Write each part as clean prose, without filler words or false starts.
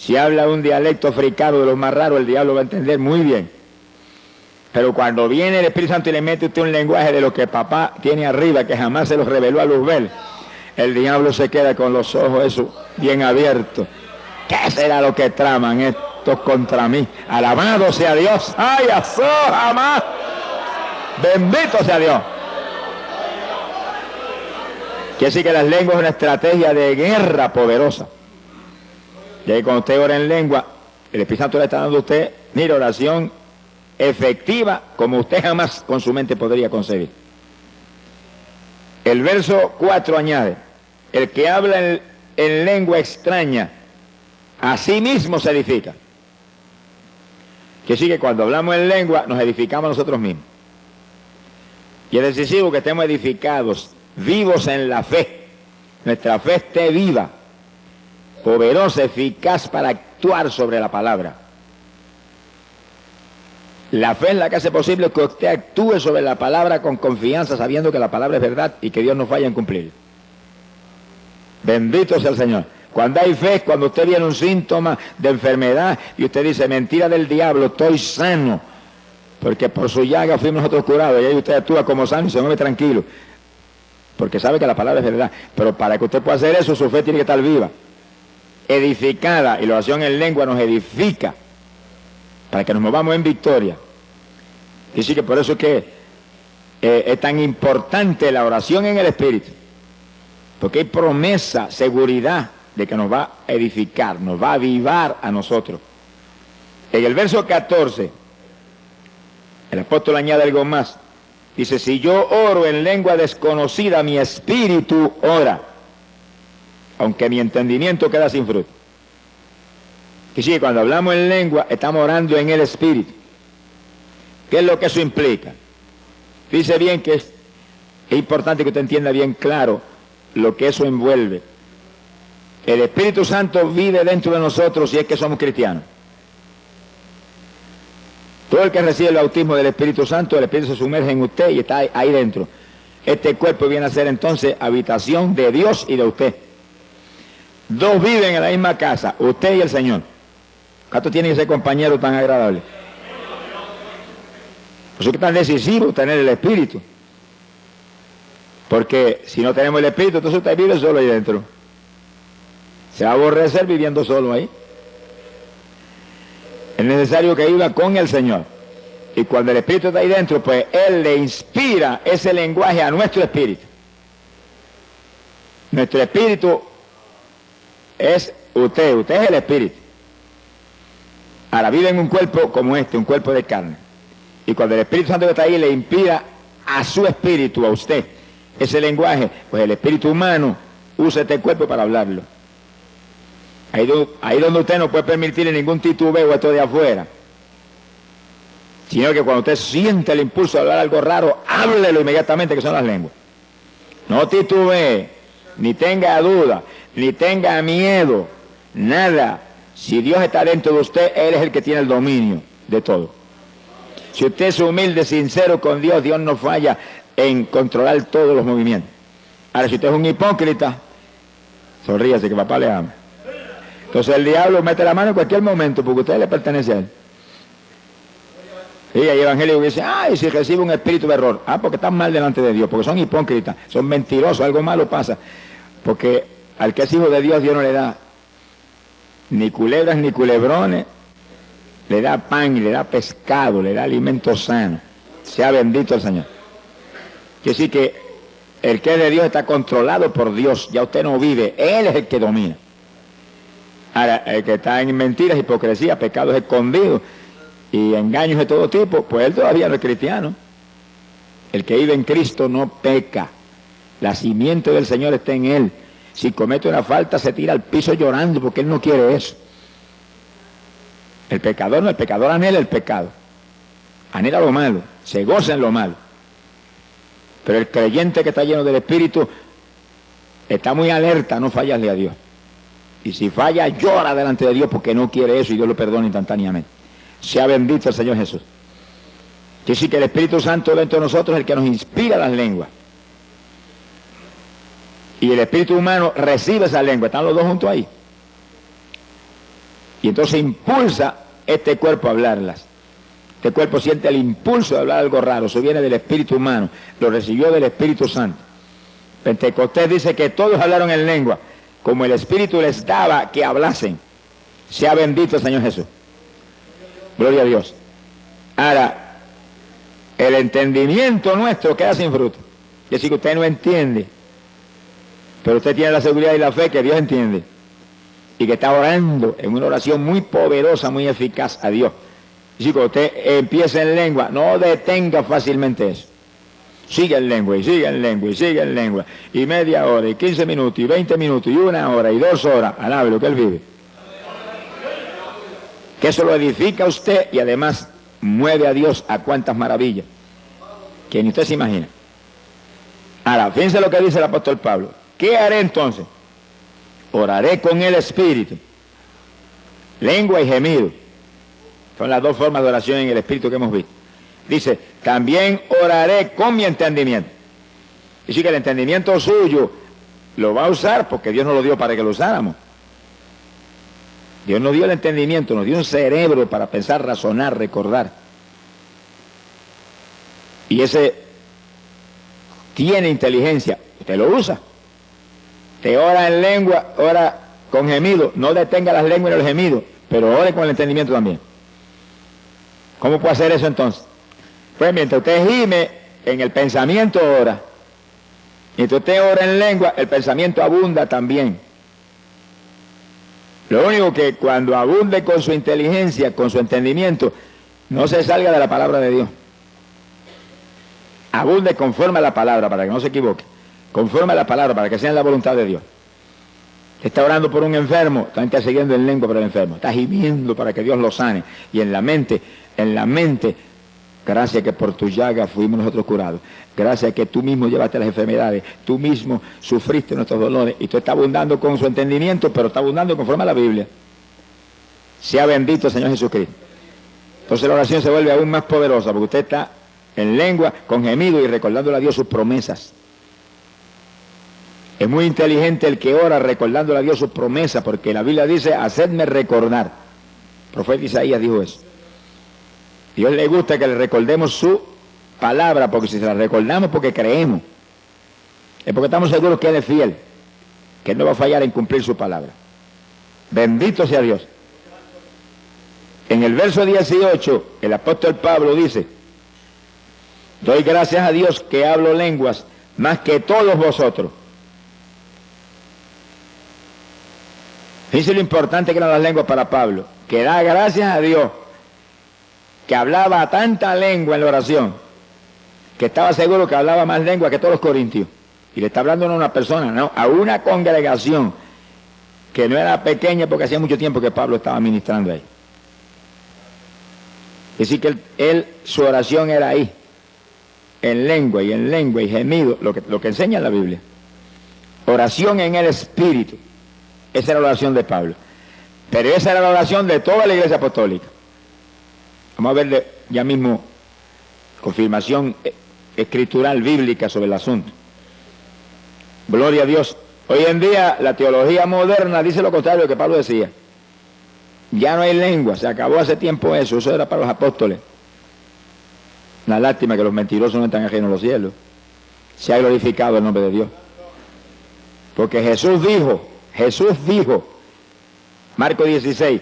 Si habla un dialecto africano de los más raros, el diablo va a entender muy bien. Pero cuando viene el Espíritu Santo y le mete usted un lenguaje de lo que papá tiene arriba, que jamás se los reveló a Luzbel, el diablo se queda con los ojos esos bien abiertos. ¿Qué será lo que traman estos contra mí? Alabado sea Dios. ¡Ay, azó, jamás! Bendito sea Dios. Quiere decir que las lenguas es una estrategia de guerra poderosa. Y ahí cuando usted ora en lengua, el Espíritu Santo le está dando a usted, mira, oración efectiva como usted jamás con su mente podría concebir. El verso 4 añade, el que habla en lengua extraña, a sí mismo se edifica. Que sí que cuando hablamos en lengua nos edificamos nosotros mismos. Y es decisivo que estemos edificados, vivos en la fe. Nuestra fe esté viva, poderosa, eficaz para actuar sobre la palabra. La fe es la que hace posible que usted actúe sobre la palabra con confianza, sabiendo que la palabra es verdad y que Dios no falla en cumplir. Bendito sea el Señor. Cuando hay fe, cuando usted viene un síntoma de enfermedad y usted dice, mentira del diablo, estoy sano, porque por su llaga fuimos nosotros curados, y ahí usted actúa como sano y se mueve tranquilo, porque sabe que la palabra es verdad. Pero para que usted pueda hacer eso, su fe tiene que estar viva, edificada, y la oración en lengua nos edifica, para que nos movamos en victoria. Y sí que por eso es que es tan importante la oración en el Espíritu, porque hay promesa, seguridad de que nos va a edificar, nos va a avivar a nosotros. En el verso 14, el apóstol añade algo más. Dice, si yo oro en lengua desconocida, mi espíritu ora, aunque mi entendimiento queda sin fruto. Y sí, cuando hablamos en lengua, estamos orando en el Espíritu. ¿Qué es lo que eso implica? Dice bien que es importante que usted entienda bien claro lo que eso envuelve. El Espíritu Santo vive dentro de nosotros si es que somos cristianos. Todo el que recibe el bautismo del Espíritu Santo, el Espíritu se sumerge en usted y está ahí dentro. Este cuerpo viene a ser entonces habitación de Dios y de usted. Dos viven en la misma casa, usted y el Señor. ¿Cuántos tienen ese compañero tan agradable? Por eso es que es tan decisivo tener el Espíritu. Porque si no tenemos el Espíritu, entonces usted vive solo ahí dentro. Se va a aborrecer viviendo solo ahí. Es necesario que viva con el Señor. Y cuando el Espíritu está ahí dentro, pues Él le inspira ese lenguaje a nuestro espíritu. Nuestro espíritu es usted es el Espíritu. Ahora vive en un cuerpo como este, un cuerpo de carne. Y cuando el Espíritu Santo está ahí, le inspira a su espíritu, a usted, ese lenguaje, pues el espíritu humano usa este cuerpo para hablarlo. Ahí donde usted no puede permitirle ningún titubeo a esto de afuera, sino que cuando usted siente el impulso de hablar algo raro, háblelo inmediatamente, que son las lenguas. No titubee, ni tenga duda, ni tenga miedo, nada. Si Dios está dentro de usted, Él es el que tiene el dominio de todo. Si usted es humilde, sincero con Dios, Dios no falla en controlar todos los movimientos. Ahora, si usted es un hipócrita, sonríase que papá le ama. Entonces el diablo mete la mano en cualquier momento porque usted le pertenece a él. Y hay evangélicos que dicen, ay, si recibe un espíritu de error. Ah, porque están mal delante de Dios, porque son hipócritas, son mentirosos, algo malo pasa. Porque al que es hijo de Dios, Dios no le da ni culebras ni culebrones, le da pan y le da pescado, le da alimento sano. Sea bendito el Señor. Quiere decir que el que es de Dios está controlado por Dios, ya usted no vive, Él es el que domina. Ahora, el que está en mentiras, hipocresía, pecados escondidos y engaños de todo tipo, pues él todavía no es cristiano. El que vive en Cristo no peca. La simiente del Señor está en él. Si comete una falta, se tira al piso llorando porque él no quiere eso. El pecador no, el pecador anhela el pecado. Anhela lo malo, se goza en lo malo. Pero el creyente que está lleno del Espíritu está muy alerta, no fallarle a Dios. Y si falla, llora delante de Dios porque no quiere eso y Dios lo perdona instantáneamente. Sea bendito el Señor Jesús. Quiere decir que el Espíritu Santo dentro de nosotros es el que nos inspira las lenguas. Y el espíritu humano recibe esa lengua. Están los dos juntos ahí. Y entonces impulsa este cuerpo a hablarlas. Este cuerpo siente el impulso de hablar algo raro, eso viene del espíritu humano, lo recibió del Espíritu Santo. Pentecostés dice que todos hablaron en lengua, como el Espíritu les daba que hablasen. Sea bendito el Señor Jesús. Gloria a Dios. Ahora, el entendimiento nuestro queda sin fruto. Es decir, que usted no entiende, pero usted tiene la seguridad y la fe que Dios entiende. Y que está orando en una oración muy poderosa, muy eficaz a Dios. Y si usted empieza en lengua, no detenga fácilmente eso. Sigue en lengua, y sigue en lengua, y sigue en lengua. Y media hora, y 15 minutos, y 20 minutos, y 1 hora, y 2 horas. Alabe lo que él vive. Que eso lo edifica a usted y además mueve a Dios a cuantas maravillas que ni usted se imagina. Ahora, fíjense lo que dice el apóstol Pablo. ¿Qué haré entonces? Oraré con el Espíritu, lengua y gemido. Son las dos formas de oración en el Espíritu que hemos visto. Dice, también oraré con mi entendimiento. Y sí que el entendimiento suyo lo va a usar porque Dios nos lo dio para que lo usáramos. Dios nos dio el entendimiento, nos dio un cerebro para pensar, razonar, recordar. Y ese tiene inteligencia, usted lo usa. Te ora en lengua, ora con gemido, no detenga las lenguas y los gemidos, pero ore con el entendimiento también. ¿Cómo puede hacer eso entonces? Pues mientras usted gime, en el pensamiento ora. Mientras usted ora en lengua, el pensamiento abunda también. Lo único que cuando abunde con su inteligencia, con su entendimiento, no se salga de la palabra de Dios. Abunde conforme a la palabra, para que no se equivoque. Conforme a la palabra, para que sea en la voluntad de Dios. Está orando por un enfermo, está intercediendo en lengua por el enfermo. Está gimiendo para que Dios lo sane. Y en la mente, gracias que por tu llaga fuimos nosotros curados. Gracias que tú mismo llevaste las enfermedades. Tú mismo sufriste nuestros dolores. Y tú estás abundando con su entendimiento, pero está abundando conforme a la Biblia. Sea bendito el Señor Jesucristo. Entonces la oración se vuelve aún más poderosa, porque usted está en lengua, con gemido y recordándole a Dios sus promesas. Es muy inteligente el que ora recordándole a Dios sus promesas, porque la Biblia dice, hacedme recordar. El profeta Isaías dijo eso. Dios le gusta que le recordemos su palabra, porque si se la recordamos porque creemos, es porque estamos seguros que Él es fiel, que Él no va a fallar en cumplir su palabra. Bendito sea Dios. En el verso 18, el apóstol Pablo dice, doy gracias a Dios que hablo lenguas más que todos vosotros. Fíjense lo importante que eran las lenguas para Pablo, que da gracias a Dios que hablaba tanta lengua en la oración, que estaba seguro que hablaba más lengua que todos los corintios. Y le está hablando no a una persona, no, a una congregación que no era pequeña porque hacía mucho tiempo que Pablo estaba ministrando ahí. Es decir, que su oración era ahí, en lengua y gemido, lo que enseña la Biblia. Oración en el Espíritu. Esa era la oración de Pablo. Pero esa era la oración de toda la iglesia apostólica. Vamos a ver ya mismo confirmación escritural bíblica sobre el asunto. Gloria a Dios. Hoy en día la teología moderna dice lo contrario de lo que Pablo decía. Ya no hay lengua, se acabó hace tiempo eso era para los apóstoles. Una lástima que los mentirosos no están ajenos a los cielos. Se ha glorificado el nombre de Dios. Porque Jesús dijo, Marcos 16,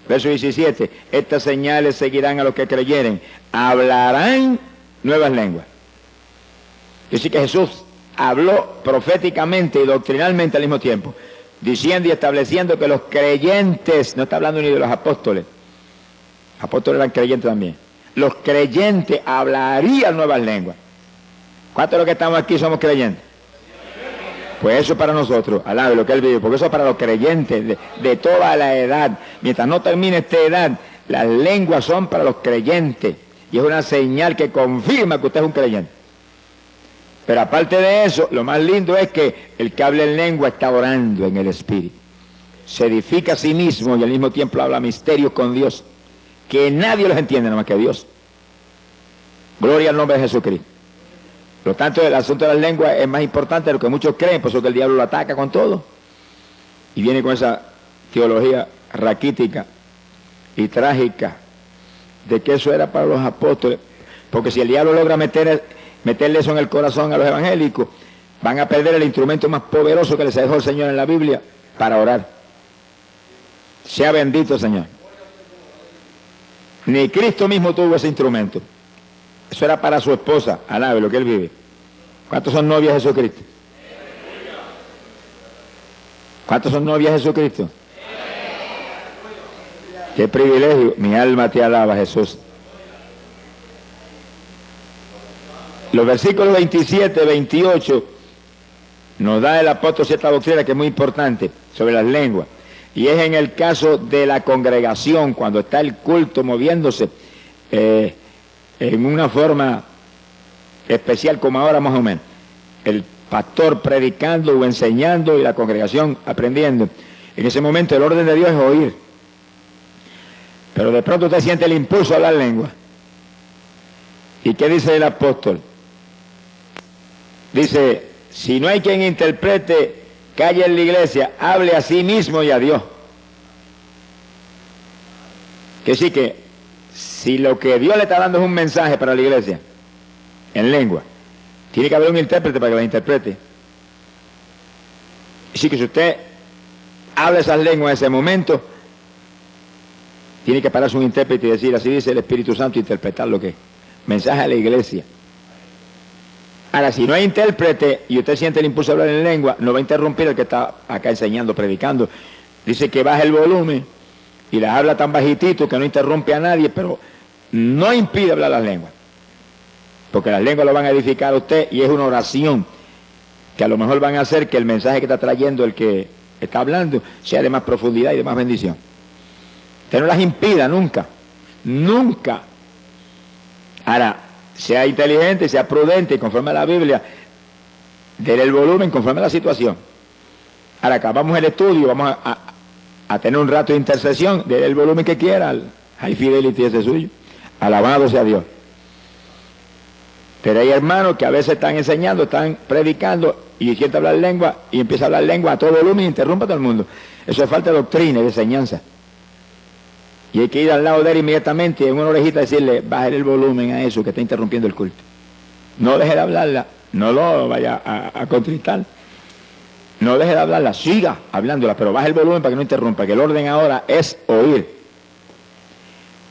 verso 17, estas señales seguirán a los que creyeren, hablarán nuevas lenguas. Es decir, que Jesús habló proféticamente y doctrinalmente al mismo tiempo, diciendo y estableciendo que los creyentes, no está hablando ni de los apóstoles eran creyentes también, los creyentes hablarían nuevas lenguas. ¿Cuántos de los que estamos aquí somos creyentes? Pues eso es para nosotros, alabe lo que Él vive, porque eso es para los creyentes de toda la edad. Mientras no termine esta edad, las lenguas son para los creyentes. Y es una señal que confirma que usted es un creyente. Pero aparte de eso, lo más lindo es que el que habla en lengua está orando en el Espíritu. Se edifica a sí mismo y al mismo tiempo habla misterios con Dios, que nadie los entiende nada más que Dios. Gloria al nombre de Jesucristo. Por lo tanto, el asunto de las lenguas es más importante de lo que muchos creen, por eso que el diablo lo ataca con todo. Y viene con esa teología raquítica y trágica de que eso era para los apóstoles, porque si el diablo logra meterle eso en el corazón a los evangélicos, van a perder el instrumento más poderoso que les dejó el Señor en la Biblia para orar. Sea bendito el Señor. Ni Cristo mismo tuvo ese instrumento. Eso era para su esposa, alabe lo que él vive. ¿Cuántos son novias de Jesucristo? ¿Cuántos son novias de Jesucristo? Qué privilegio. Mi alma te alaba, Jesús. Los versículos 27, 28 nos da el apóstol cierta doctrina que es muy importante sobre las lenguas. Y es en el caso de la congregación, cuando está el culto moviéndose en una forma especial como ahora más o menos. El pastor predicando o enseñando y la congregación aprendiendo. En ese momento el orden de Dios es oír. Pero de pronto usted siente el impulso a hablar lengua. ¿Y qué dice el apóstol? Dice, si no hay quien interprete, calle en la iglesia, hable a sí mismo y a Dios. Que sí que, si lo que Dios le está dando es un mensaje para la iglesia, en lengua, tiene que haber un intérprete para que la interprete. Y sí que si usted habla esas lenguas en ese momento, tiene que pararse un intérprete y decir, así dice el Espíritu Santo, interpretar lo que es. Mensaje a la iglesia. Ahora, si no hay intérprete y usted siente el impulso de hablar en lengua, no va a interrumpir el que está acá enseñando, predicando. Dice que baje el volumen y las habla tan bajitito que no interrumpe a nadie, pero no impide hablar las lenguas. Porque las lenguas lo van a edificar a usted y es una oración que a lo mejor van a hacer que el mensaje que está trayendo el que está hablando sea de más profundidad y de más bendición. Usted no las impida nunca, nunca. Ahora, sea inteligente, sea prudente y conforme a la Biblia, déle el volumen conforme a la situación. Ahora acabamos el estudio, vamos a tener un rato de intercesión, déle el volumen que quiera, al High Fidelity ese suyo, alabado sea Dios. Pero hay hermanos que a veces están enseñando, están predicando y sienten hablar lengua y empieza a hablar lengua a todo volumen y interrumpe a todo el mundo. Eso es falta de doctrina y de enseñanza. Y hay que ir al lado de él inmediatamente y en una orejita decirle, baje el volumen a eso que está interrumpiendo el culto. No deje de hablarla, no lo vaya a contristar. No deje de hablarla, siga hablándola, pero baje el volumen para que no interrumpa, que el orden ahora es oír.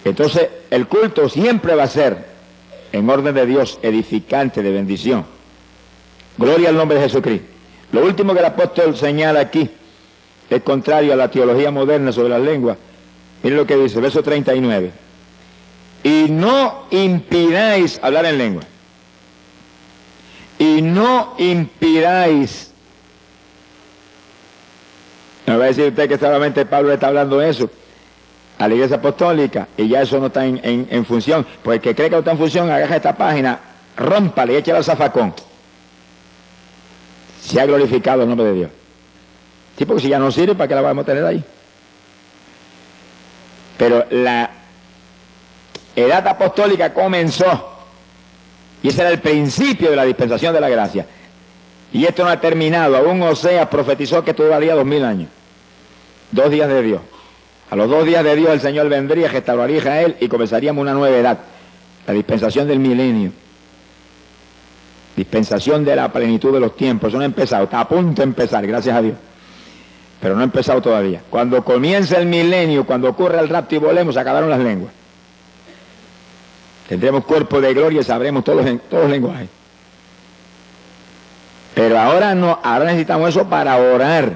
Entonces, el culto siempre va a ser, en orden de Dios, edificante, de bendición. Gloria al nombre de Jesucristo. Lo último que el apóstol señala aquí es contrario a la teología moderna sobre las lenguas. Miren lo que dice, verso 39. Y no impidáis hablar en lengua. Y no impidáis. Me va a decir usted que solamente Pablo está hablando eso a la iglesia apostólica y ya eso no está en función. Pues el que cree que no está en función, agarra esta página, rómpale y échale al zafacón. Se ha glorificado el nombre de Dios. Sí, porque si ya no sirve, ¿para qué la vamos a tener ahí? Pero la edad apostólica comenzó y ese era el principio de la dispensación de la gracia. Y esto no ha terminado. Aún Oseas profetizó que esto duraría 2000 años. 2 días de Dios. A los 2 días de Dios el Señor vendría, restauraría a Israel y comenzaríamos una nueva edad. La dispensación del milenio. Dispensación de la plenitud de los tiempos. Eso no ha empezado. Está a punto de empezar, gracias a Dios. Pero no ha empezado todavía. Cuando comience el milenio, cuando ocurra el rapto y volemos, acabaron las lenguas. Tendremos cuerpo de gloria y sabremos todos los lenguajes. Pero ahora no, ahora necesitamos eso para orar.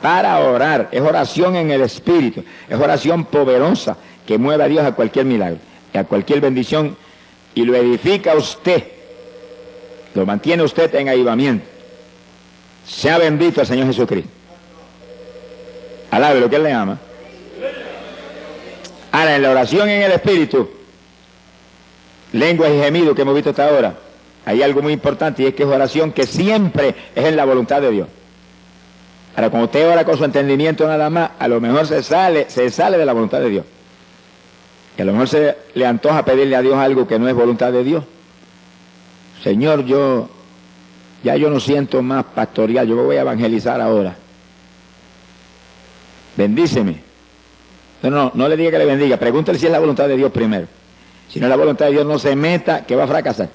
Para orar. Es oración en el Espíritu. Es oración poderosa que mueve a Dios a cualquier milagro, a cualquier bendición y lo edifica a usted. Lo mantiene usted en avivamiento. Sea bendito el Señor Jesucristo. Alabe lo que Él le ama. Ahora, en la oración en el Espíritu, lenguas y gemidos que hemos visto hasta ahora, hay algo muy importante y es que es oración que siempre es en la voluntad de Dios. Ahora, cuando usted ora con su entendimiento nada más, a lo mejor se sale de la voluntad de Dios. Y a lo mejor se le antoja pedirle a Dios algo que no es voluntad de Dios. Señor, yo no siento más pastorear, yo me voy a evangelizar ahora. Bendíceme. No le diga que le bendiga, pregúntele si es la voluntad de Dios primero. Si no es la voluntad de Dios, no se meta, que va a fracasar.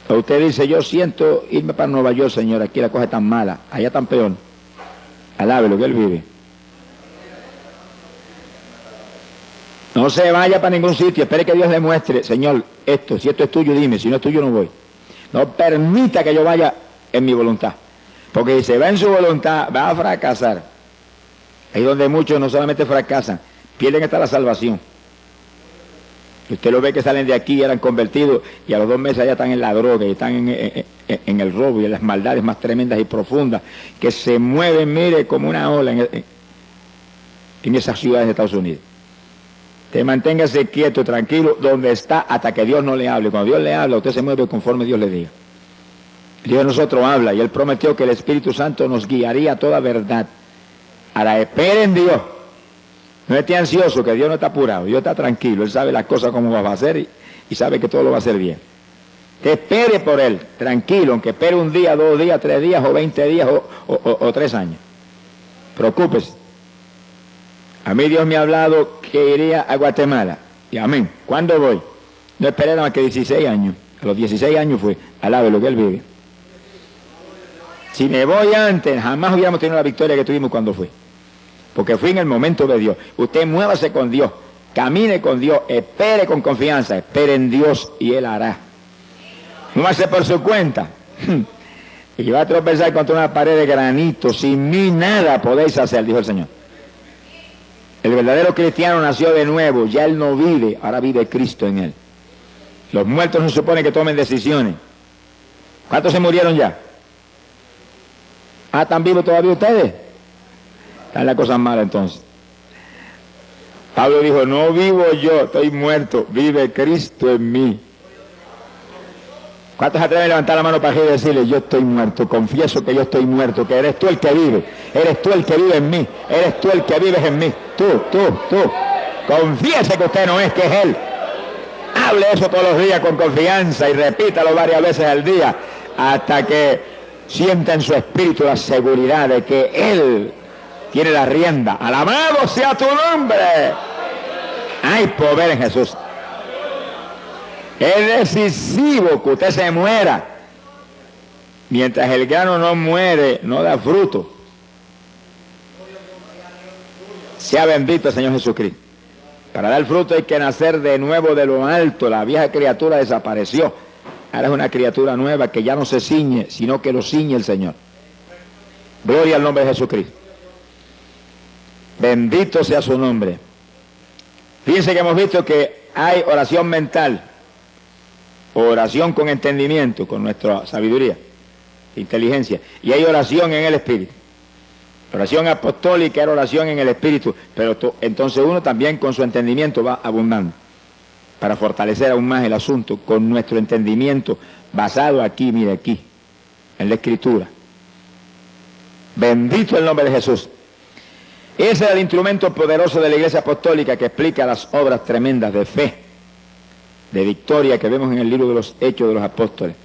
O usted dice, yo siento irme para Nueva York, señor, aquí la cosa es tan mala, allá tan peor. Alábelo, que él vive. No se vaya para ningún sitio, espere que Dios le muestre, señor, si esto es tuyo, dime, si no es tuyo, no voy. No permita que yo vaya en mi voluntad, porque si se va en su voluntad, va a fracasar. Ahí donde muchos no solamente fracasan, pierden hasta la salvación. Usted lo ve que salen de aquí y eran convertidos y a los 2 meses ya están en la droga y están en el robo y en las maldades más tremendas y profundas que se mueven, mire, como una ola en esas ciudades de Estados Unidos. Te manténgase quieto, tranquilo, donde está hasta que Dios no le hable. Cuando Dios le habla, usted se mueve conforme Dios le diga. Dios de nosotros habla y Él prometió que el Espíritu Santo nos guiaría a toda verdad. Ahora espere en Dios. No esté ansioso, que Dios no está apurado, Dios está tranquilo, Él sabe las cosas como va a hacer y sabe que todo lo va a hacer bien. Que espere por Él, tranquilo, aunque espere 1 día, 2 días, 3 días o 20 días o 3 años. Preocúpese. A mí Dios me ha hablado que iría a Guatemala. Y amén. ¿Cuándo voy? No esperé nada más que 16 años. A los 16 años fue. Alabe lo que Él vive. Si me voy antes, jamás hubiéramos tenido la victoria que tuvimos cuando fui. Porque fui en el momento de Dios. Usted muévase con Dios, camine con Dios, espere con confianza, espere en Dios y Él hará. Muévase por su cuenta. Y va a tropezar contra una pared de granito. Sin mí nada podéis hacer, dijo el Señor. El verdadero cristiano nació de nuevo, ya él no vive, ahora vive Cristo en él. Los muertos no se supone que tomen decisiones. ¿Cuántos se murieron ya? ¿Están vivos todavía ustedes? Están las cosas malas entonces. Pablo dijo, no vivo yo, estoy muerto, vive Cristo en mí. ¿Cuántos atreven a levantar la mano para arriba y decirle, yo estoy muerto, confieso que yo estoy muerto, que eres tú el que vive, eres tú el que vive en mí, eres tú el que vives en mí, tú. Confiese que usted no es, que es Él. Hable eso todos los días con confianza y repítalo varias veces al día hasta que sienta en su espíritu la seguridad de que Él tiene la rienda. Alabado sea tu nombre. Hay poder en Jesús. Es decisivo que usted se muera. Mientras el grano no muere, no da fruto. Sea bendito el Señor Jesucristo. Para dar fruto hay que nacer de nuevo de lo alto. La vieja criatura desapareció. Ahora es una criatura nueva que ya no se ciñe, sino que lo ciñe el Señor. Gloria al nombre de Jesucristo. Bendito sea su nombre. Fíjense que hemos visto que hay oración mental, oración con entendimiento, con nuestra sabiduría, inteligencia, y hay oración en el Espíritu. Oración apostólica era oración en el Espíritu, pero entonces uno también con su entendimiento va abundando, para fortalecer aún más el asunto, con nuestro entendimiento basado aquí, mire aquí, en la Escritura. Bendito el nombre de Jesús. Ese es el instrumento poderoso de la Iglesia Apostólica que explica las obras tremendas de fe, de victoria que vemos en el libro de los Hechos de los Apóstoles.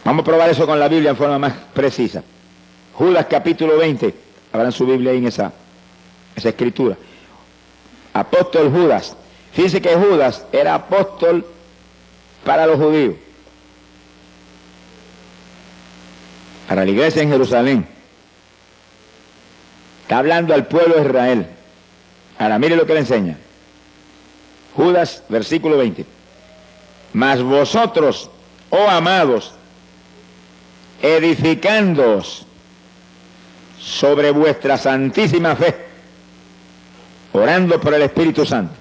Vamos a probar eso con la Biblia en forma más precisa. Judas capítulo 20, abran su Biblia ahí en esa escritura. Apóstol Judas. Fíjense que Judas era apóstol para los judíos, para la iglesia en Jerusalén. Está hablando al pueblo de Israel. Ahora mire lo que le enseña. Judas, versículo 20. Mas vosotros, oh amados, edificándoos sobre vuestra santísima fe, orando por el Espíritu Santo.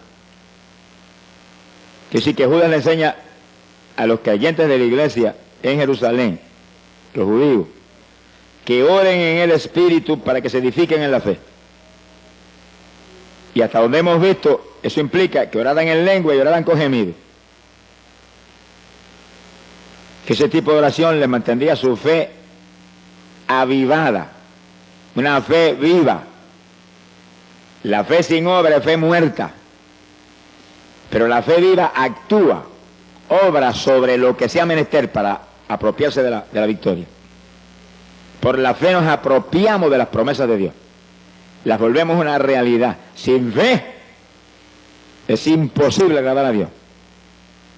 Que sí que Judas le enseña a los creyentes de la iglesia en Jerusalén, los judíos, que oren en el Espíritu para que se edifiquen en la fe. Y hasta donde hemos visto, eso implica que oraran en lengua y oraran con gemido. Que ese tipo de oración les mantendría su fe avivada, una fe viva. La fe sin obra es fe muerta, pero la fe viva actúa, obra sobre lo que sea menester para apropiarse de la victoria. Por la fe nos apropiamos de las promesas de Dios. las volvemos una realidad. Sin fe es imposible agradar a Dios.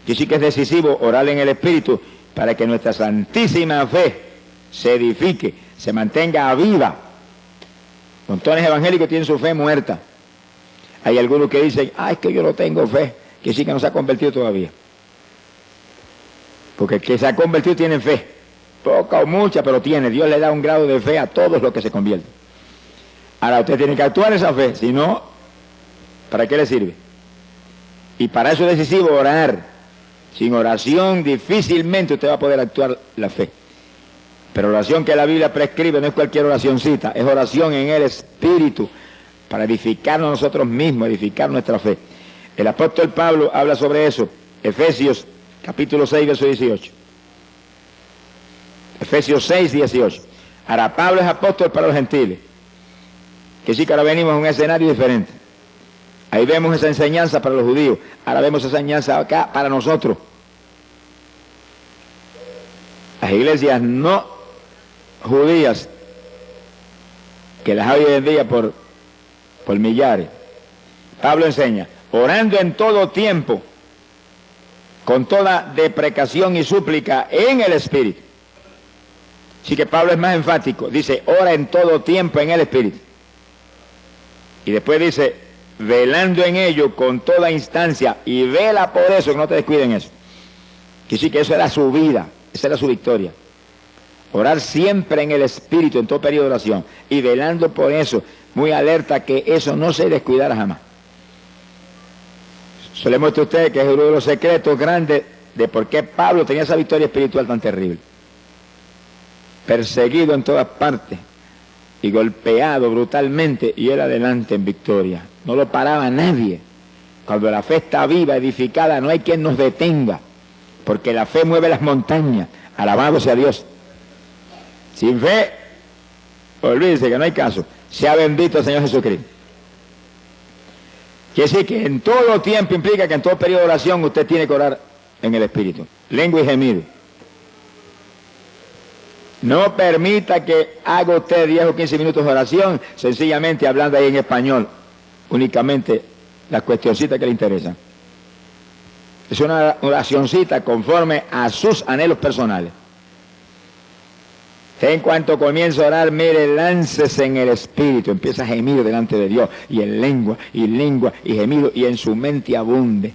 Y sí que es decisivo orar en el Espíritu para que nuestra santísima fe se edifique, se mantenga viva. Montones evangélicos tienen su fe muerta. Hay algunos que dicen, es que yo no tengo fe, que sí que no se ha convertido todavía. Porque el que se ha convertido tiene fe, poca o mucha, pero tiene. Dios le da un grado de fe a todos los que se convierten. Ahora usted tiene que actuar esa fe, si no, ¿para qué le sirve? Y para eso es decisivo orar. Sin oración difícilmente usted va a poder actuar la fe. Pero la oración que la Biblia prescribe no es cualquier oracioncita, es oración en el Espíritu, para edificarnos nosotros mismos, edificar nuestra fe. El apóstol Pablo habla sobre eso, Efesios capítulo 6, verso 18. Efesios 6, 18. Ahora, Pablo es apóstol para los gentiles, que sí que ahora venimos a un escenario diferente. Ahí vemos esa enseñanza para los judíos, ahora vemos esa enseñanza acá para nosotros. Las iglesias no judías, que las hay hoy en día por millares. Pablo enseña, orando en todo tiempo, con toda deprecación y súplica en el Espíritu. Así que Pablo es más enfático, dice, ora en todo tiempo en el Espíritu. Y después dice, velando en ello con toda instancia, y vela por eso, que no te descuiden eso. Que sí que eso era su vida, esa era su victoria. Orar siempre en el Espíritu, en todo periodo de oración, y velando por eso, muy alerta que eso no se descuidara jamás. Se le muestra a usted que es uno de los secretos grandes de por qué Pablo tenía esa victoria espiritual tan terrible. Perseguido en todas partes y golpeado brutalmente, y él adelante en victoria. No lo paraba nadie. Cuando la fe está viva, edificada, no hay quien nos detenga, porque la fe mueve las montañas. Alabado sea Dios. Sin fe, olvídese que no hay caso. Sea bendito el Señor Jesucristo. Quiere decir que en todo tiempo implica que en todo periodo de oración usted tiene que orar en el Espíritu. Lengua y gemido. No permita que haga usted 10 o 15 minutos de oración, sencillamente hablando ahí en español, únicamente las cuestioncitas que le interesan. Es una oracioncita conforme a sus anhelos personales. En cuanto comienza a orar, mire, láncese en el Espíritu, empieza a gemir delante de Dios, y en lengua, y gemido, y en su mente abunde.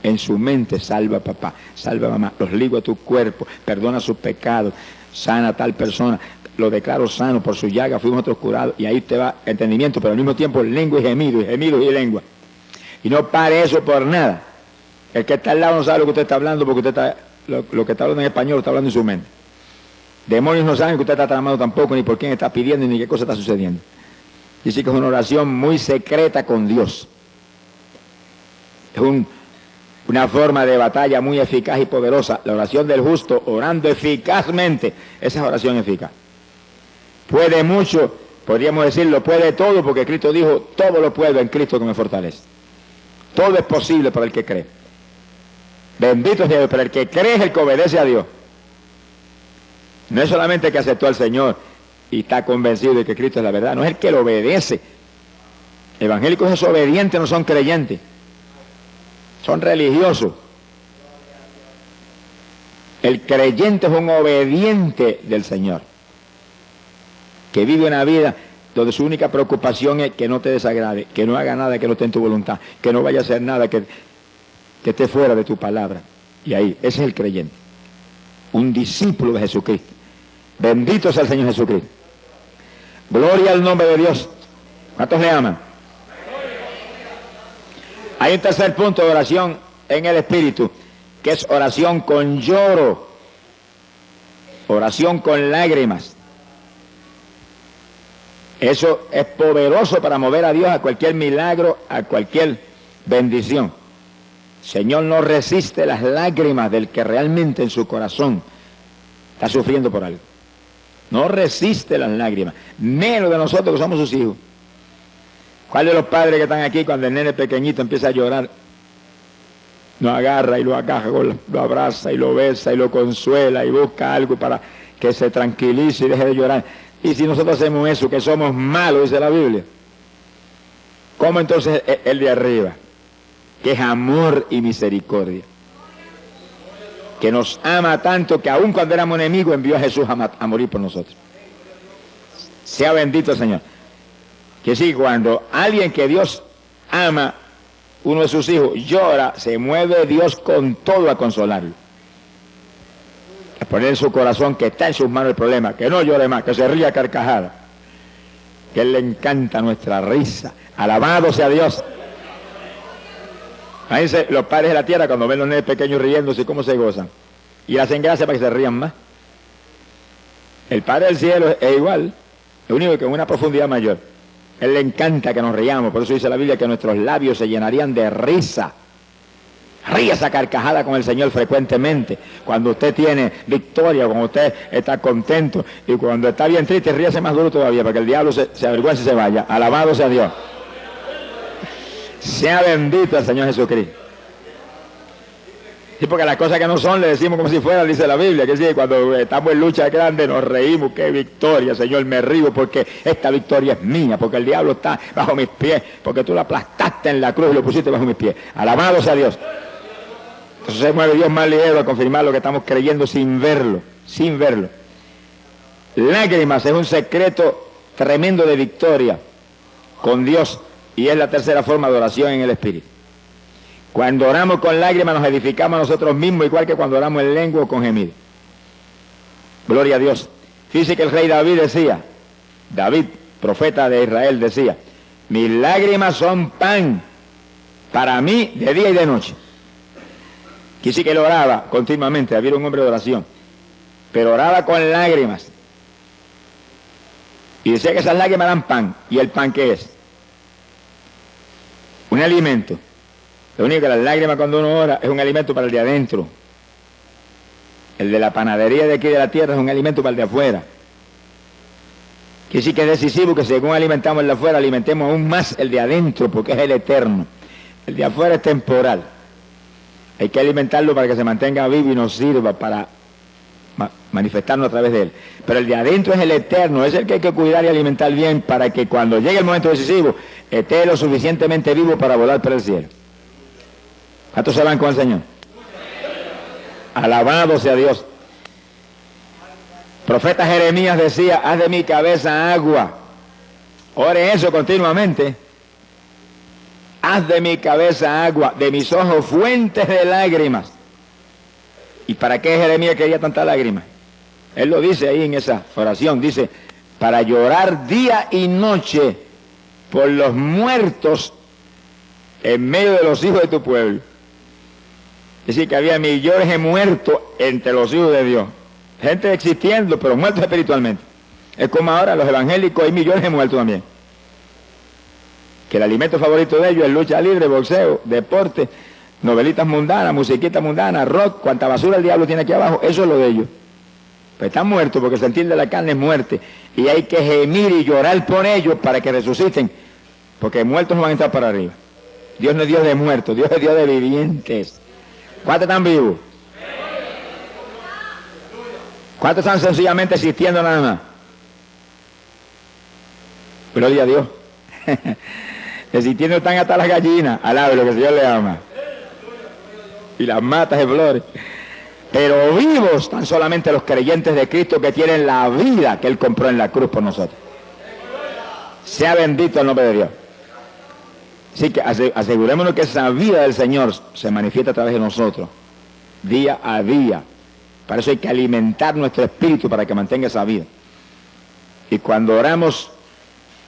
En su mente, salva a papá, salva a mamá, los ligo a tu cuerpo, perdona sus pecados, sana a tal persona, lo declaro sano, por su llaga fuimos nosotros curados, y ahí te va entendimiento, pero al mismo tiempo lengua y gemido y lengua. Y no pare eso por nada. El que está al lado no sabe lo que usted está hablando, porque usted está, lo que está hablando en español lo está hablando en su mente. Demonios no saben que usted está tramando tampoco, ni por quién está pidiendo, ni qué cosa está sucediendo. Dice que es una oración muy secreta con Dios. Es una forma de batalla muy eficaz y poderosa. La oración del justo, orando eficazmente, esa es oración eficaz. Puede mucho, podríamos decirlo, puede todo, porque Cristo dijo, todo lo puedo en Cristo que me fortalece. Todo es posible para el que cree. Bendito sea Dios, pero el que cree es el que obedece a Dios. No es solamente el que aceptó al Señor y está convencido de que Cristo es la verdad, no es el que lo obedece. Evangélicos es obedientes, no son creyentes. Son religiosos. El creyente es un obediente del Señor, que vive una vida donde su única preocupación es que no te desagrade, que no haga nada que no esté en tu voluntad, que no vaya a hacer nada que esté fuera de tu palabra. Y ahí, ese es el creyente, un discípulo de Jesucristo. Bendito sea el Señor Jesucristo. Gloria al nombre de Dios. ¿Cuántos le aman? Hay un tercer punto de oración en el Espíritu, que es oración con lloro, oración con lágrimas. Eso es poderoso para mover a Dios a cualquier milagro, a cualquier bendición. Señor no resiste las lágrimas del que realmente en su corazón está sufriendo por algo. No resiste las lágrimas, menos de nosotros que somos sus hijos. ¿Cuál de los padres que están aquí cuando el nene pequeñito empieza a llorar, lo agarra y lo agaja, lo abraza y lo besa y lo consuela y busca algo para que se tranquilice y deje de llorar? Y si nosotros hacemos eso, que somos malos, dice la Biblia, ¿Cómo entonces el de arriba? Que es amor y misericordia. Que nos ama tanto que aun cuando éramos enemigos envió a Jesús a morir por nosotros. Sea bendito el Señor. Que sí, cuando alguien que Dios ama, uno de sus hijos, llora, se mueve Dios con todo a consolarlo. A poner en su corazón que está en sus manos el problema, que no llore más, que se ría a carcajada. Que a Él le encanta nuestra risa. Alabado sea Dios. Fíjense, los padres de la tierra cuando ven los nenes pequeños riéndose, cómo se gozan. Y le hacen gracia para que se rían más. El Padre del cielo es igual, lo único que en una profundidad mayor. Él le encanta que nos riamos, por eso dice la Biblia que nuestros labios se llenarían de risa. Ríe esa carcajada con el Señor frecuentemente. Cuando usted tiene victoria, cuando usted está contento, y cuando está bien triste, ríase más duro todavía, para que el diablo se avergüence y se vaya. Alabado sea Dios. Sea bendito el Señor Jesucristo. Sí, porque las cosas que no son le decimos como si fueran, dice la Biblia, que sí, cuando estamos en lucha grande nos reímos, qué victoria, Señor, me río porque esta victoria es mía, porque el diablo está bajo mis pies, porque tú lo aplastaste en la cruz y lo pusiste bajo mis pies. Alabado sea Dios. Entonces se mueve Dios más ligero a confirmar lo que estamos creyendo sin verlo, sin verlo. Lágrimas es un secreto tremendo de victoria con Dios y es la tercera forma de oración en el Espíritu. Cuando oramos con lágrimas nos edificamos a nosotros mismos, igual que cuando oramos en lengua o con gemido. Gloria a Dios. Fíjese que el rey David decía, David, profeta de Israel, decía, mis lágrimas son pan para mí de día y de noche. Quise que él oraba continuamente, David era un hombre de oración, pero oraba con lágrimas. Y decía que esas lágrimas eran pan. ¿Y el pan qué es? Un alimento. Lo único que las lágrimas cuando uno ora es un alimento para el de adentro. El de la panadería de aquí de la tierra es un alimento para el de afuera. Que sí que es decisivo que según alimentamos el de afuera, alimentemos aún más el de adentro, porque es el eterno. El de afuera es temporal. Hay que alimentarlo para que se mantenga vivo y nos sirva para manifestarnos a través de él. Pero el de adentro es el eterno, es el que hay que cuidar y alimentar bien para que cuando llegue el momento decisivo esté lo suficientemente vivo para volar por el cielo. ¿Cuántos se van con el Señor? Alabado sea Dios. Profeta Jeremías decía, haz de mi cabeza agua. Ore eso continuamente. Haz de mi cabeza agua, de mis ojos fuentes de lágrimas. ¿Y para qué Jeremías quería tantas lágrimas? Él lo dice ahí en esa oración, dice, para llorar día y noche por los muertos en medio de los hijos de tu pueblo. Es decir, que había millones de muertos entre los hijos de Dios. Gente existiendo, pero muertos espiritualmente. Es como ahora los evangélicos, hay millones de muertos también. Que el alimento favorito de ellos es lucha libre, boxeo, deporte, novelitas mundanas, musiquitas mundanas, rock, cuanta basura el diablo tiene aquí abajo, eso es lo de ellos. Pues están muertos porque el sentir de la carne es muerte. Y hay que gemir y llorar por ellos para que resuciten, porque muertos no van a entrar para arriba. Dios no es Dios de muertos, Dios es Dios de vivientes. ¿Cuántos están vivos? ¿Cuántos están sencillamente existiendo nada más? Gloria a Dios. Existiendo están hasta las gallinas, alabe lo que el Señor le ama. Y las matas de flores. Pero vivos están solamente los creyentes de Cristo que tienen la vida que Él compró en la cruz por nosotros. Sea bendito el nombre de Dios. Así que asegurémonos que esa vida del Señor se manifiesta a través de nosotros, día a día. Para eso hay que alimentar nuestro espíritu para que mantenga esa vida. Y cuando oramos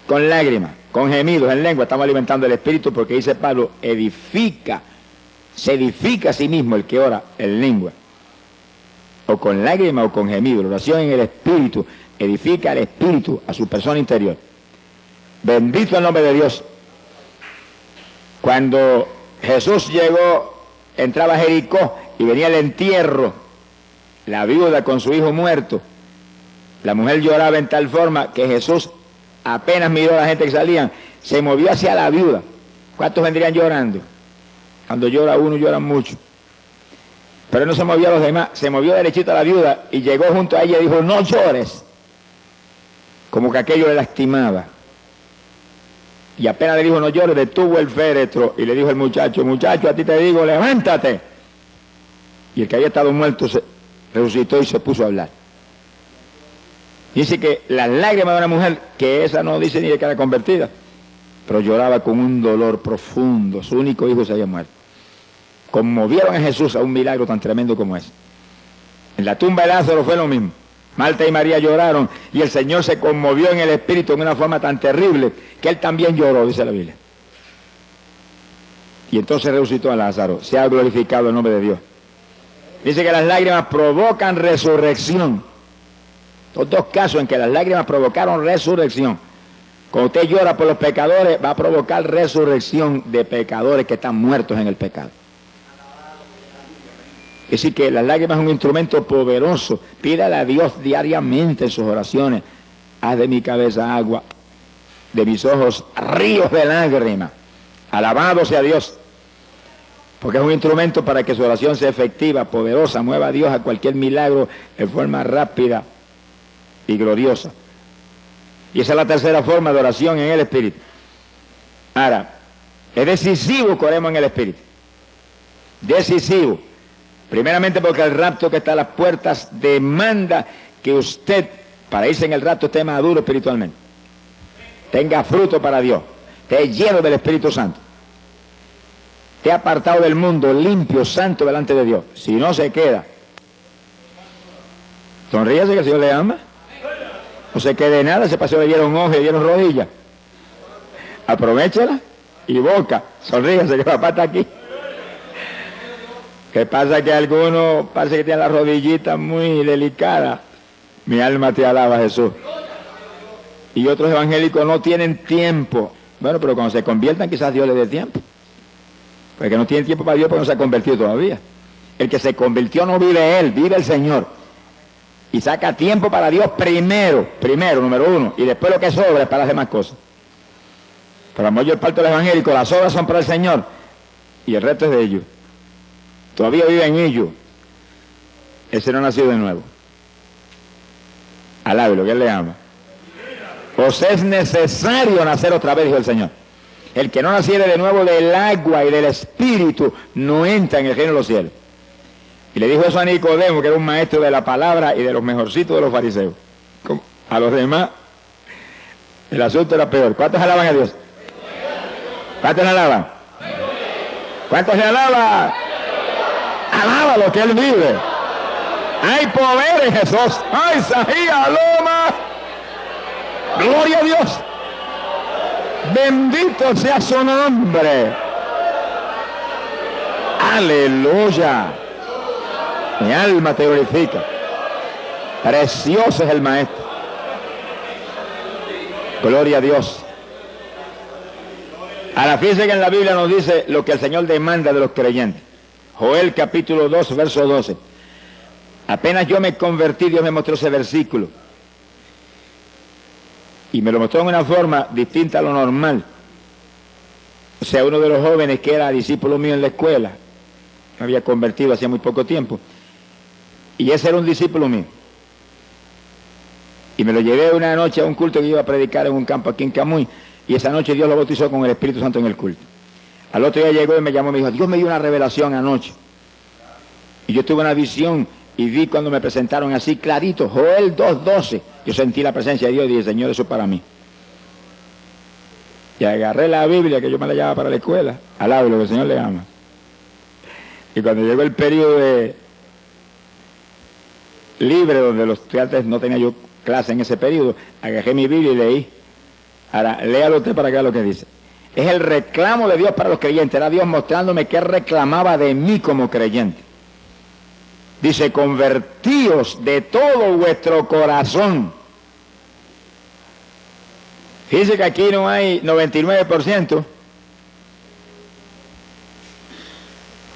con lágrimas, con gemidos en lengua, estamos alimentando el espíritu porque dice Pablo, se edifica a sí mismo el que ora en lengua. O con lágrimas o con gemidos. La oración en el espíritu edifica al espíritu, a su persona interior. Bendito el nombre de Dios. Cuando Jesús llegó, entraba a Jericó y venía el entierro, la viuda con su hijo muerto, la mujer lloraba en tal forma que Jesús apenas miró a la gente que salían, se movió hacia la viuda. ¿Cuántos vendrían llorando? Cuando llora uno, lloran mucho. Pero no se movió a los demás, se movió derechito a la viuda y llegó junto a ella y dijo, no llores. Como que aquello le lastimaba. Y apenas le dijo no llores, detuvo el féretro y le dijo al muchacho, muchacho, a ti te digo, levántate. Y el que había estado muerto se resucitó y se puso a hablar. Dice que las lágrimas de una mujer, que esa no dice ni de que era convertida, pero lloraba con un dolor profundo, su único hijo se había muerto. Conmovieron a Jesús a un milagro tan tremendo como ese. En la tumba de Lázaro fue lo mismo. Marta y María lloraron y el Señor se conmovió en el espíritu en una forma tan terrible que Él también lloró, dice la Biblia. Y entonces resucitó a Lázaro. Se ha glorificado el nombre de Dios. Dice que las lágrimas provocan resurrección. Los dos casos en que las lágrimas provocaron resurrección. Cuando usted llora por los pecadores, va a provocar resurrección de pecadores que están muertos en el pecado. Es decir, que las lágrimas es un instrumento poderoso. Pídale a Dios diariamente en sus oraciones. Haz de mi cabeza agua, de mis ojos ríos de lágrimas. Alabado sea Dios. Porque es un instrumento para que su oración sea efectiva, poderosa, mueva a Dios a cualquier milagro de forma rápida y gloriosa. Y esa es la tercera forma de oración en el Espíritu. Ahora, es decisivo que oremos en el Espíritu. Decisivo. Primeramente porque el rapto que está a las puertas demanda que usted, para irse en el rapto, esté maduro espiritualmente. Tenga fruto para Dios. Esté lleno del Espíritu Santo. Esté apartado del mundo, limpio, santo delante de Dios. Si no se queda. Sonríase que el Señor le ama. No se quede nada, ese paseo le dieron ojos, le dieron rodillas. Aprovéchela y boca. Sonríase que papá está aquí. ¿Qué pasa? Que algunos parece que tienen las rodillitas muy delicadas. Mi alma te alaba, Jesús. Y otros evangélicos no tienen tiempo. Bueno, pero cuando se conviertan quizás Dios les dé tiempo. Porque no tienen tiempo para Dios porque no se ha convertido todavía. El que se convirtió no vive él, vive el Señor. Y saca tiempo para Dios primero, número uno. Y después lo que sobra es para las demás cosas. Pero la mayor parte de los evangélicos, las obras son para el Señor. Y el resto es de ellos. Todavía vive en ellos. Ese no ha nacido de nuevo. Alábelo, que Él le ama. Pues es necesario nacer otra vez, dijo el Señor. El que no naciere de nuevo del agua y del Espíritu no entra en el reino de los cielos. Y le dijo eso a Nicodemo, que era un maestro de la palabra y de los mejorcitos de los fariseos. A los demás, el asunto era peor. ¿Cuántos alaban a Dios? ¿Cuántos le alaban? ¿Cuántos le alaban? Alaba lo que Él vive. Hay poder en Jesús. ¡Ay, Sahía, Loma! ¡Gloria a Dios! Bendito sea su nombre. ¡Aleluya! Mi alma te glorifica. Precioso es el Maestro. Gloria a Dios. Ahora fíjense que en la Biblia nos dice lo que el Señor demanda de los creyentes. Joel capítulo 2, verso 12. Apenas yo me convertí, Dios me mostró ese versículo. Y me lo mostró en una forma distinta a lo normal. O sea, uno de los jóvenes que era discípulo mío en la escuela, me había convertido hacía muy poco tiempo. Y ese era un discípulo mío. Y me lo llevé una noche a un culto que iba a predicar en un campo aquí en Camuy. Y esa noche Dios lo bautizó con el Espíritu Santo en el culto. Al otro día llegó y me llamó y me dijo, Dios me dio una revelación anoche. Y yo tuve una visión y vi cuando me presentaron así clarito, Joel 2:12. Yo sentí la presencia de Dios y dije, Señor, eso es para mí. Y agarré la Biblia, que yo me la llevaba para la escuela, al lado de lo que el Señor le ama. Y cuando llegó el periodo de libre, donde los estudiantes no tenía yo clase en ese periodo, agarré mi Biblia y leí. Ahora, léalo usted para que vea lo que dice. Es el reclamo de Dios para los creyentes. Era Dios mostrándome qué reclamaba de mí como creyente. Dice, convertíos de todo vuestro corazón. Fíjense que aquí no hay 99%.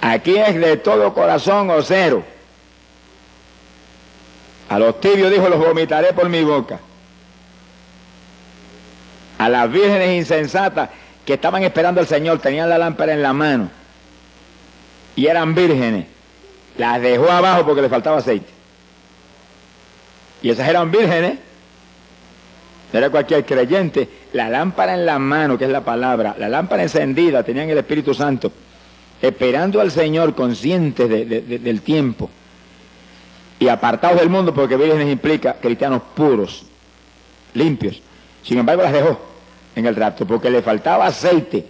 Aquí es de todo corazón o cero. A los tibios dijo, los vomitaré por mi boca. A las vírgenes insensatas que estaban esperando al Señor, tenían la lámpara en la mano y eran vírgenes, las dejó abajo porque le faltaba aceite. Y esas eran vírgenes, no era cualquier creyente, la lámpara en la mano, que es la palabra, la lámpara encendida, tenían el Espíritu Santo, esperando al Señor, conscientes del tiempo, y apartados del mundo, porque vírgenes implica cristianos puros, limpios. Sin embargo, las dejó en el rapto, porque le faltaba aceite.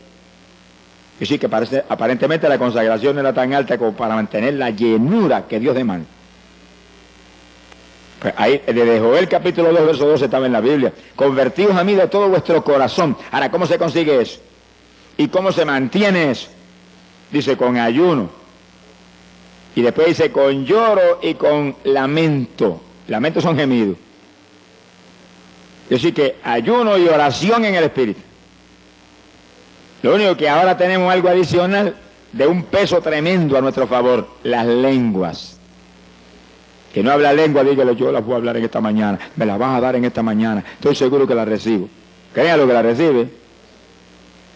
Y sí, que aparentemente la consagración no era tan alta como para mantener la llenura que Dios demanda. Pues ahí, desde Joel capítulo 2, verso 12 estaba en la Biblia. Convertíos a mí de todo vuestro corazón. Ahora, ¿cómo se consigue eso? ¿Y cómo se mantiene eso? Dice, con ayuno. Y después dice, con lloro y con lamento. Lamentos son gemidos. Es decir, que ayuno y oración en el Espíritu. Lo único que ahora tenemos algo adicional de un peso tremendo a nuestro favor, las lenguas. Que no habla lengua, dígale, yo las voy a hablar en esta mañana, me las vas a dar en esta mañana, estoy seguro que las recibo. Créanlo que la recibe.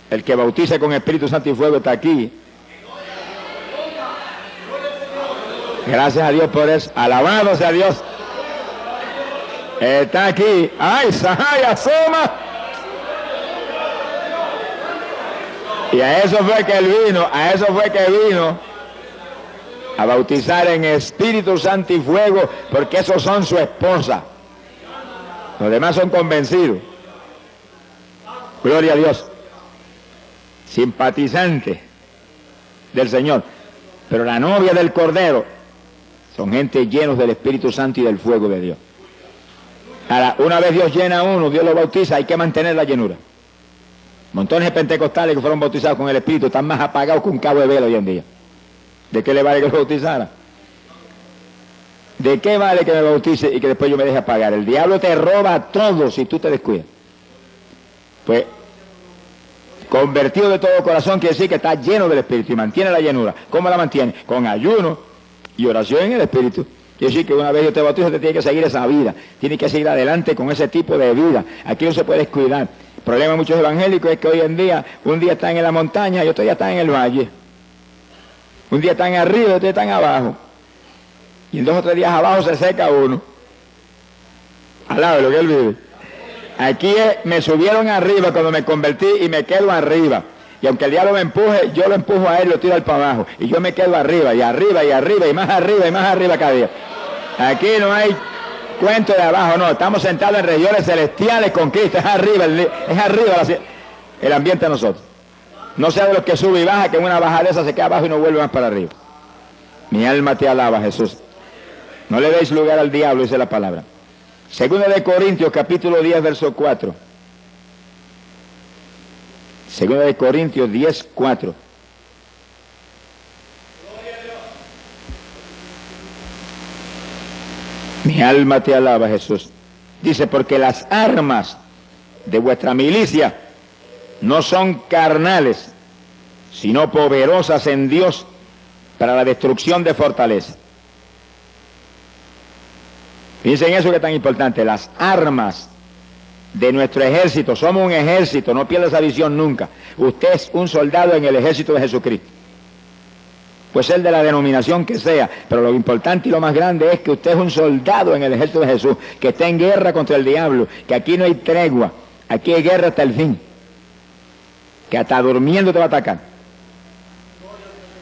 El que bautiza con Espíritu Santo y fuego está aquí. Gracias a Dios por eso. Alabado sea Dios. Está aquí. ¡Ay, Sahai, asoma! Y a eso fue que él vino, a bautizar en Espíritu Santo y fuego, porque esos son su esposa. Los demás son convencidos. Gloria a Dios. Simpatizantes del Señor. Pero la novia del Cordero son gente llenos del Espíritu Santo y del fuego de Dios. Ahora, una vez Dios llena a uno, Dios lo bautiza, hay que mantener la llenura. Montones de pentecostales que fueron bautizados con el Espíritu están más apagados que un cabo de vela hoy en día. ¿De qué le vale que lo bautizara? ¿De qué vale que me bautice y que después yo me deje apagar? El diablo te roba todo si tú te descuidas. Pues, convertido de todo corazón quiere decir que está lleno del Espíritu y mantiene la llenura. ¿Cómo la mantiene? Con ayuno y oración en el Espíritu. Quiere decir que una vez yo te bautizo, te tiene que seguir esa vida. Tiene que seguir adelante con ese tipo de vida. Aquí no se puede descuidar. El problema de muchos evangélicos es que hoy en día, un día están en la montaña y otro día están en el valle. Un día están arriba y otro día están abajo. Y en 2 o 3 días abajo se seca uno. Al lado de lo que él vive. Aquí me subieron arriba cuando me convertí y me quedo arriba. Y aunque el diablo me empuje, yo lo empujo a él, lo tiro al para abajo. Y yo me quedo arriba, y arriba, y arriba, y más arriba, y más arriba cada día. Aquí no hay cuento de abajo, no. Estamos sentados en regiones celestiales con Cristo. Es arriba el ambiente de nosotros. No sea de los que sube y baja, que en una bajadeza se queda abajo y no vuelve más para arriba. Mi alma te alaba, Jesús. No le deis lugar al diablo, dice la palabra. Segunda de Corintios, capítulo 10, verso 4. Segunda de Corintios 10, 4. Mi alma te alaba, Jesús. Dice, porque las armas de vuestra milicia no son carnales, sino poderosas en Dios para la destrucción de fortalezas. Piensen eso que es tan importante, las armas de nuestro ejército. Somos un ejército, no pierda esa visión nunca. Usted es un soldado en el ejército de Jesucristo. Puede ser de la denominación que sea, pero lo importante y lo más grande es que usted es un soldado en el ejército de Jesús, que está en guerra contra el diablo, que aquí no hay tregua, aquí hay guerra hasta el fin, que hasta durmiendo te va a atacar.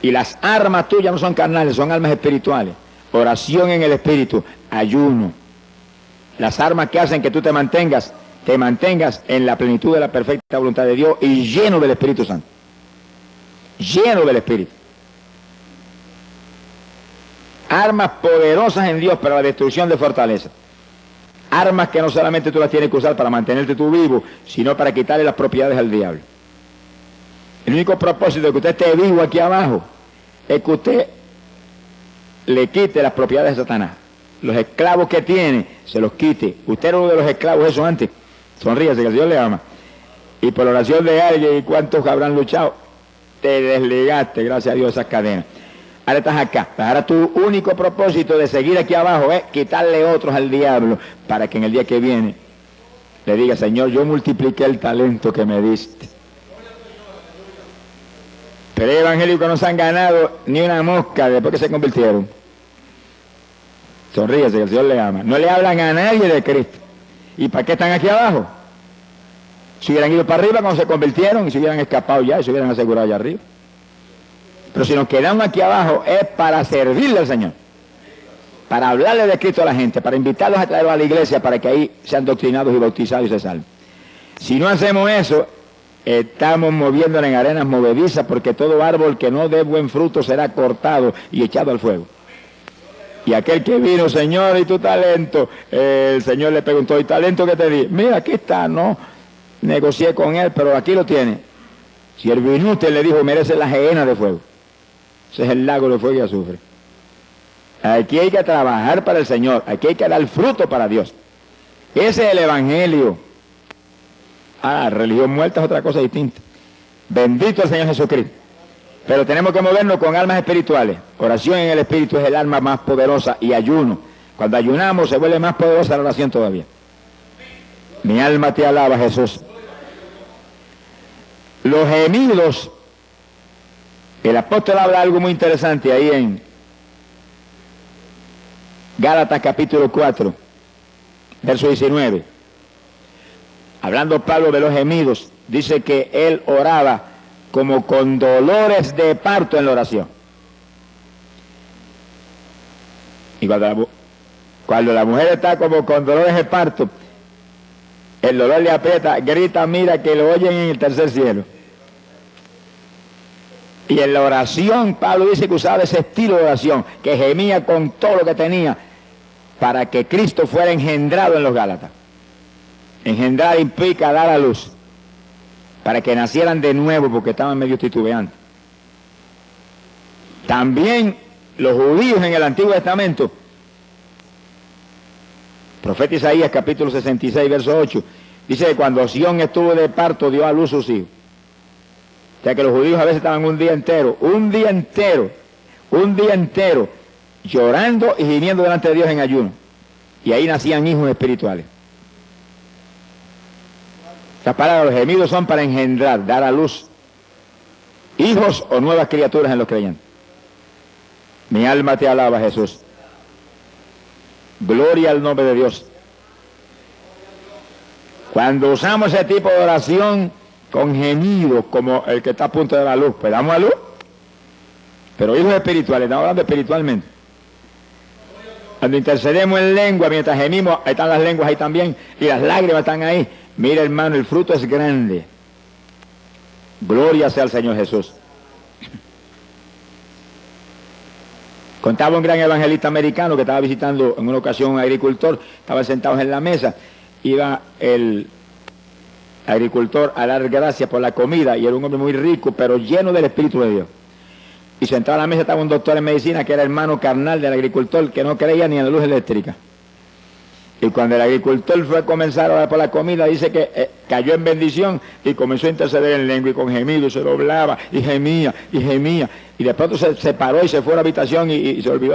Y las armas tuyas no son carnales, son armas espirituales. Oración en el Espíritu, ayuno. Las armas que hacen que tú te mantengas en la plenitud de la perfecta voluntad de Dios y lleno del Espíritu Santo. Lleno del Espíritu. Armas poderosas en Dios para la destrucción de fortalezas. Armas que no solamente tú las tienes que usar para mantenerte tú vivo, sino para quitarle las propiedades al diablo. El único propósito de que usted esté vivo aquí abajo es que usted le quite las propiedades de Satanás. Los esclavos que tiene, se los quite. Usted era uno de los esclavos eso antes. Sonríase, que el Señor le ama. Y por la oración de alguien, ¿y cuántos habrán luchado? Te desligaste, gracias a Dios, esas cadenas. Ahora estás acá. Ahora tu único propósito de seguir aquí abajo es quitarle otros al diablo, para que en el día que viene le diga, Señor, yo multipliqué el talento que me diste. Pero hay evangélicos que no se han ganado ni una mosca después que se convirtieron. Sonríese, que el Señor le ama. No le hablan a nadie de Cristo. ¿Y para qué están aquí abajo? Se hubieran ido para arriba cuando se convirtieron y se hubieran escapado ya y se hubieran asegurado allá arriba. Pero si nos quedamos aquí abajo es para servirle al Señor, para hablarle de Cristo a la gente, para invitarlos a traerlos a la iglesia para que ahí sean doctrinados y bautizados y se salven. Si no hacemos eso, estamos moviéndonos en arenas movedizas, porque todo árbol que no dé buen fruto será cortado y echado al fuego. Y aquel que vino, Señor, ¿y tu talento? El Señor le preguntó, ¿y talento qué te di? Mira, aquí está, no negocié con él, pero aquí lo tiene. Siervo inútil, le dijo, merece la gehenna de fuego. Ese es el lago de fuego y azufre. Aquí hay que trabajar para el Señor, aquí hay que dar fruto para Dios. Ese es el Evangelio. Religión muerta es otra cosa distinta. Bendito el Señor Jesucristo. Pero tenemos que movernos con almas espirituales. Oración en el Espíritu es el alma más poderosa, y ayuno. Cuando ayunamos se vuelve más poderosa la oración todavía. Mi alma te alaba, Jesús. Los gemidos, el apóstol habla algo muy interesante ahí en Gálatas capítulo 4, verso 19. Hablando Pablo de los gemidos, dice que él oraba como con dolores de parto en la oración. Y cuando la mujer está como con dolores de parto, el dolor le aprieta, grita, mira que lo oyen en el tercer cielo. Y en la oración, Pablo dice que usaba ese estilo de oración, que gemía con todo lo que tenía, para que Cristo fuera engendrado en los Gálatas. Engendrar implica dar a luz, para que nacieran de nuevo, porque estaban medio titubeantes. También los judíos en el Antiguo Testamento, profeta Isaías capítulo 66, verso 8, dice que cuando Sión estuvo de parto, dio a luz sus hijos. O sea que los judíos a veces estaban un día entero, llorando y gimiendo delante de Dios en ayuno. Y ahí nacían hijos espirituales. Estas palabras, los gemidos, son para engendrar, dar a luz hijos o nuevas criaturas en los creyentes. Mi alma te alaba, Jesús. Gloria al nombre de Dios. Cuando usamos ese tipo de oración con gemidos, como el que está a punto de dar luz, pues damos a luz. Pero hijos espirituales, estamos hablando espiritualmente. Cuando intercedemos en lengua, mientras gemimos, ahí están las lenguas ahí también, y las lágrimas están ahí. Mira, hermano, el fruto es grande. Gloria sea al Señor Jesús. Contaba un gran evangelista americano que estaba visitando en una ocasión un agricultor, estaban sentados en la mesa, iba el agricultor a dar gracias por la comida, y era un hombre muy rico, pero lleno del Espíritu de Dios. Y sentado a la mesa estaba un doctor en medicina que era hermano carnal del agricultor, que no creía ni en la luz eléctrica. Y cuando el agricultor fue a comenzar a orar por la comida, dice que cayó en bendición y comenzó a interceder en lengua y con gemido, y se doblaba y gemía, y de pronto se paró y se fue a la habitación y se olvidó la